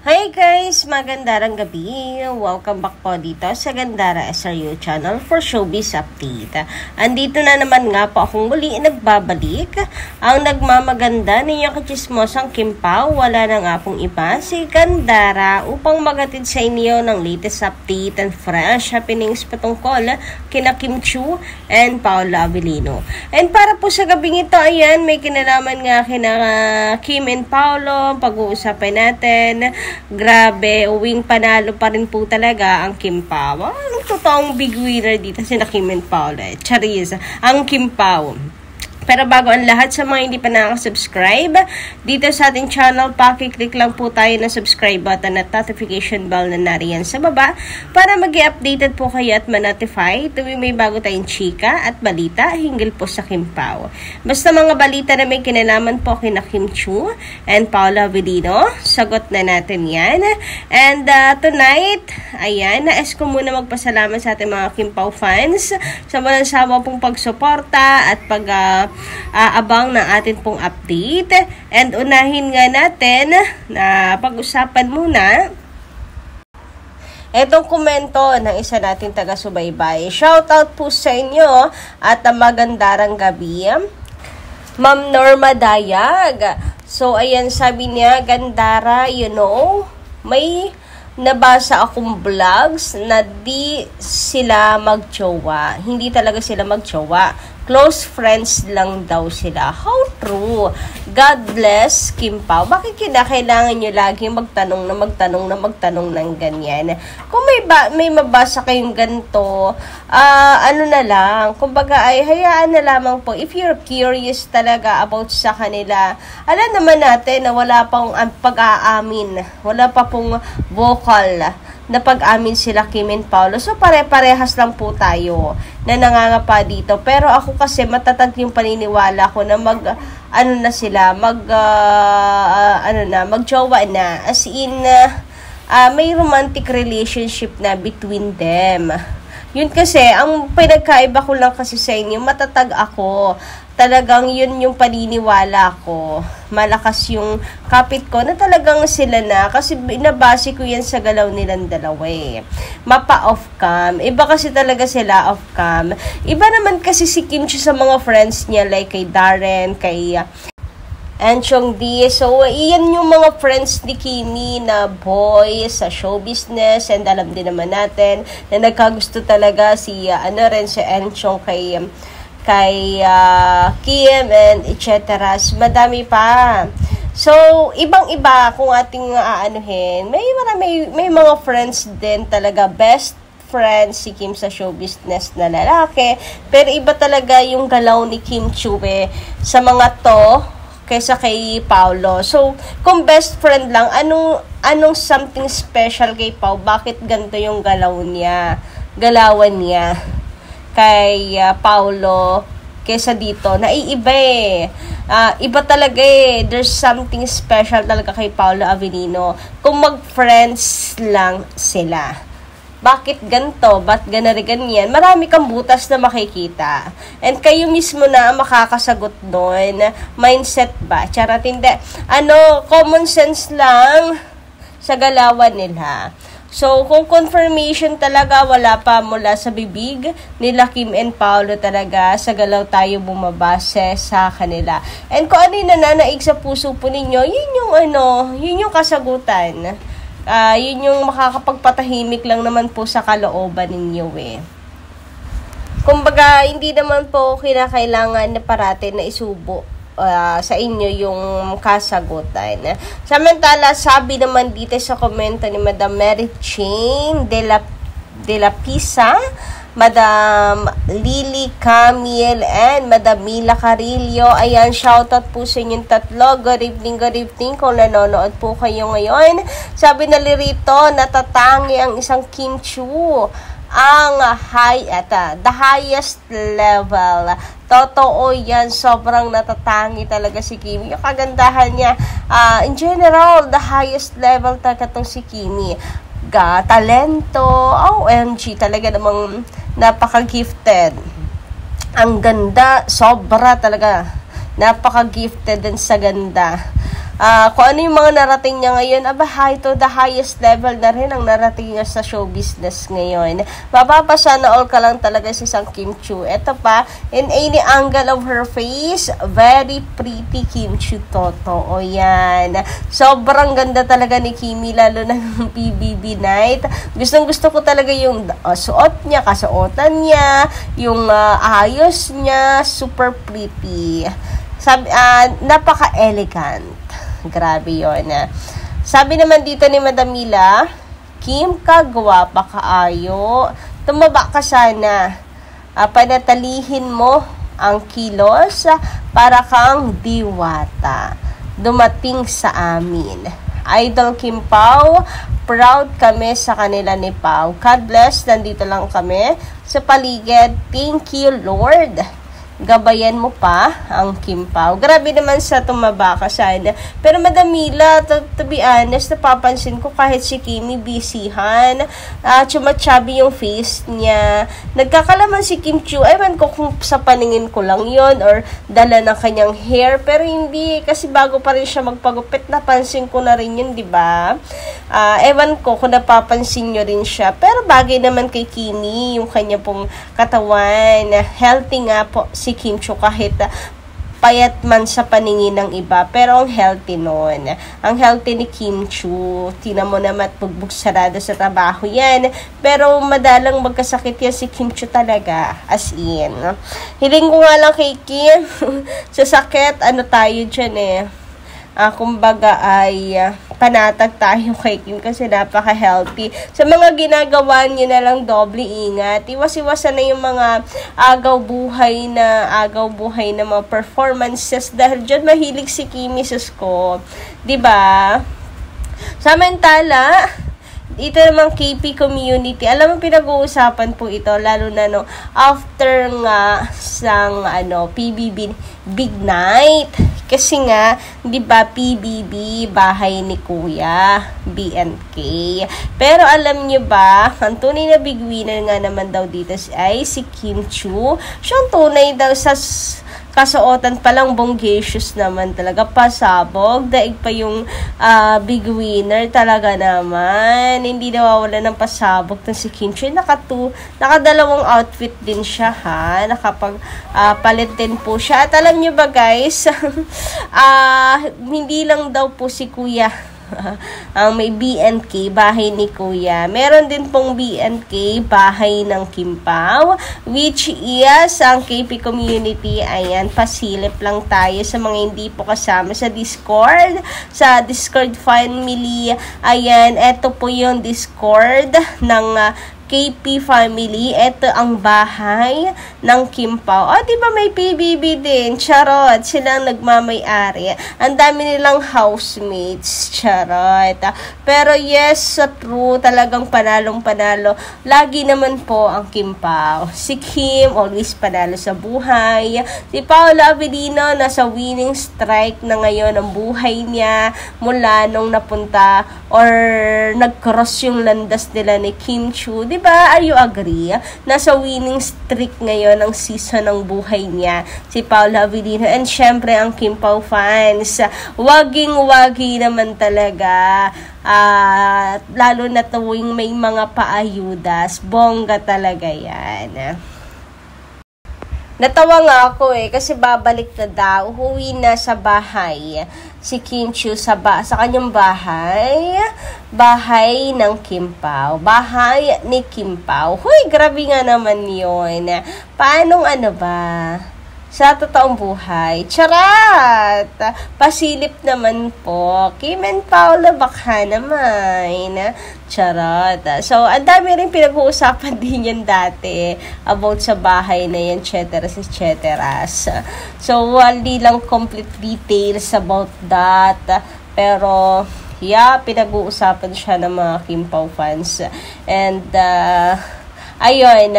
Hi guys! Magandang gabi! Welcome back po dito sa Gandara SRU channel for Showbiz Update. Andito na naman nga po akong muli nagbabalik. Ang nagmamaganda ninyong kachismosang Kim Pao, wala na nga pong iba, si Gandara, upang magatid sa inyo ng latest update and fresh happenings patungkol kina Kim Chiu and Paolo Avellino. And para po sa gabing ito, ayan, may kinalaman nga kina Kim and Paolo, pag-uusapan natin. Grabe, uwing panalo pa rin po talaga ang Kim Pao. Ang totoong big winner dito si Kim and Paolo. Charis, ang Kim Pao. Pero bago ang lahat, sa mga hindi pa nakaka-subscribe dito sa ating channel, paki-click lang po tayo ng subscribe button at notification bell na nariyan sa baba para mag-i-updated po kayo at ma-notify tuwing may bago tayong chika at balita hinggil po sa Kim Pao. Basta mga balita na may kinalaman po kina Kim Chiu and Paolo Avellino, sagot na natin yan. And tonight, ayan, nais ko muna magpasalamat sa ating mga Kim Pao fans sa walang sawa pong pagsuporta at abang ng atin pong update. And unahin nga natin na pag-usapan muna etong komento ng isa nating taga-subaybay. Shoutout po sa inyo at magandarang gabi, Ma'am Norma Dayag. So ayan, sabi niya, Gandara, you know, may nabasa akong vlogs na di sila magjowa. Hindi talaga sila magjowa. Close friends lang daw sila. How true? God bless Kim Pao. Bakit kinakailangan nyo lagi magtanong ng ganyan? Kung may mabasa kayong ganito, ano na lang, kumbaga ay hayaan na lamang po. If you're curious talaga about sa kanila, alam naman natin na wala pang pag-aamin. Wala pa pong vocal na pag-amin sila Kim and Paolo. So pare-parehas lang po tayo na nangangapa dito. Pero ako kasi matatag yung paniniwala ko na magjowa na. As in, may romantic relationship na between them. Yun kasi, ang pinagkaiba ko lang kasi sa inyo, matatag ako. Talagang yun yung paniniwala ko. Malakas yung kapit ko na talagang sila na. Kasi binabase ko yan sa galaw nilang dalawa eh. Mapa off-cam. Iba kasi talaga sila off-cam. Iba naman kasi si Kim Chiu sa mga friends niya. Like kay Darren, kay Enchong D. So, iyan yung mga friends ni Kimi na boy sa show business. And alam din naman natin na nagkagusto talaga si Enchong kay Kim and etc. Madami pa. So, ibang-iba kung ating aanuhin. May mga friends din talaga, best friends si Kim sa show business na lalaki. Pero iba talaga yung galaw ni Kim Chiu sa mga to kaysa kay Paolo. So, kung best friend lang, anong something special kay Pao? Bakit ganito yung galawan niya kay Paolo kaysa dito? Naiiba eh. Iba talaga eh. There's something special talaga kay Paolo Avellino kung mag-friends lang sila. Bakit ganito? Ba't ganyan? Marami kang butas na makikita. And kayo mismo na makakasagot doon. Mindset ba? Charot, hindi. Common sense lang sa galawan nila. So, kung confirmation talaga, wala pa mula sa bibig nila Kim and Paolo talaga, sa galaw tayo bumabase sa kanila. And kung ano yung nananaig sa puso po ninyo, yun yung kasagutan. Yun yung makakapagpatahimik lang naman po sa kalooban ninyo eh. Kumbaga, hindi naman po kinakailangan na parate na isubo sa inyo yung kasagutan. Samantala, sabi naman dito sa komento ni Madam Mary Jane de la Pisa, Madam Lily Camille, and Madam Mila Carillo. Ayan, shoutout po sa inyong tatlo. Good evening kung nanonood po kayo ngayon. Sabi na rito, natatangi ang isang Kim Chiu ang the highest level. Totoo yan, sobrang natatangi talaga si Kimi. Yung kagandahan niya, in general, the highest level talaga itong si Kimi. Talento, OMG, talaga namang napaka-gifted. Ang ganda, sobra talaga. Napaka-gifted din sa ganda. kung ano yung mga narating niya ngayon, high to the highest level na rin ang narating niya sa show business ngayon. Mapapasana all ka lang talaga si Sang Kim Chiu. Ito pa, in any angle of her face, very pretty Kim Chiu, totoo yan. Sobrang ganda talaga ni Kimi, lalo na ng PBB night. Gustong gusto ko talaga yung suot niya, kasuotan niya, yung ayos niya, super pretty. Sabi, napaka-elegant. Grabe yun. Sabi naman dito ni Madam Mila, Kim, kagwapa kaayo. Tumaba ka sana. Panatalihin mo ang kilos para kang diwata. Dumating sa amin. Idol Kim Pao, proud kami sa kanila ni Pao. God bless, nandito lang kami sa paligid. Thank you, Lord. Gabayan mo pa ang Kim Pao. Grabe naman sa tumaba ka sana. Pero Madam Mila, to be honest, napapansin ko kahit si Kimi busyhan, chumachabi yung face niya. Nagkakalaman si Kim Chiu. Ewan ko kung sa paningin ko lang yon or dala ng kanyang hair. Pero hindi, kasi bago pa rin siya magpagupit, napansin ko na rin yun, di ba? Ewan ko kung napapansin nyo rin siya. Pero bagay naman kay Kimi, yung kanya pong katawan. Healthy nga po si Kim Chiu kahit payat man sa paningin ng iba, pero ang healthy nun. Ang healthy ni Kim Chiu, tingnan mo naman bugbog sarado sa trabaho yan, pero madalang magkasakit yan si Kim Chiu talaga, as in. Hiling ko nga lang kay Kim, sa sakit, ano tayo dyan kumbaga ay panatag tayo kay Kim kasi napaka-healthy. Sa mga ginagawa niyo na lang doble ingat. Iwas-iwasan na yung mga agaw-buhay na mga performances dahil dyan mahilig si Kimi sus ko. Diba? Samantala, ito namang KP community. Alam mo, pinag-uusapan po ito, lalo na after nga sang PBB Big Night. Kasi nga, di ba, PBB, bahay ni Kuya, BNK. Pero alam nyo ba, ang tunay na big winner nga naman daw dito ay si Kim Chiu. Siyang tunay daw sa kasuotan palang bongacious naman talaga, pasabog, daig pa yung big winner talaga naman. Hindi nawawala ng pasabog ng si Kim Chiu. Nakadalawang outfit din siya nakapag palit din po siya. At alam nyo ba guys, hindi lang daw po si Kuya ang may BNK, bahay ni Kuya. Meron din pong BNK, bahay ng Kim Pao, which is ang KP community. Ayan, pasilip lang tayo sa mga hindi po kasama sa Discord family. Ayan, eto po yung Discord ng KP family. Ito ang bahay ng Kim Pao. Diba may PBB din? Charot. Silang nagmamay-ari. Ang dami nilang housemates. Charot. Pero yes, sa true, talagang panalong-panalo. Lagi naman po ang Kim Pao. Si Kim, always panalo sa buhay. Si Paolo Avellino, nasa winning strike na ngayon ang buhay niya mula nung napunta or nag-cross yung landas nila ni Kim Chiu. Diba? Are you agree? Nasa winning streak ngayon ang season ng buhay niya, si Paolo Avellino. And syempre, ang Kim Pao fans, waging-wagi naman talaga. Lalo na tuwing may mga paayudas. Bongga talaga yan. Natawa nga ako kasi babalik na daw. Uwi na sa bahay si Kim Chiu sa kanyang bahay. Bahay ng Kim Pao. Bahay ni Kim Pao. Huy, grabe nga naman yun. Paanong ba? Sa totoong buhay. Charat! Pasilip naman po. Kim and Paula, baka naman. Charot. So, ang dami rin pinag-uusapan din yan dati about sa bahay na yan, etc. So, wali lang complete details about that. Pero, yeah, pinag-uusapan siya ng mga Kim Pao fans. And, ayun,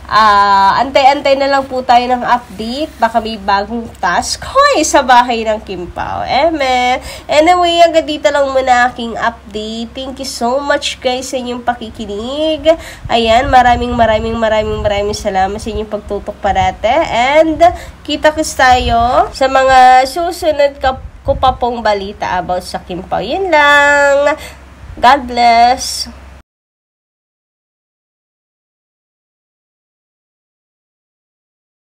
antay-antay na lang po tayo ng update. Baka may bagong task sa bahay ng Kim Pao. Anyway, hanggang dito lang muna aking update. Thank you so much guys sa inyong pakikinig. Ayan, maraming salamat sa inyong pagtutok parate. And kita-kits tayo sa mga susunod ko pa pong balita about sa Kim Pao. Yun lang. God bless.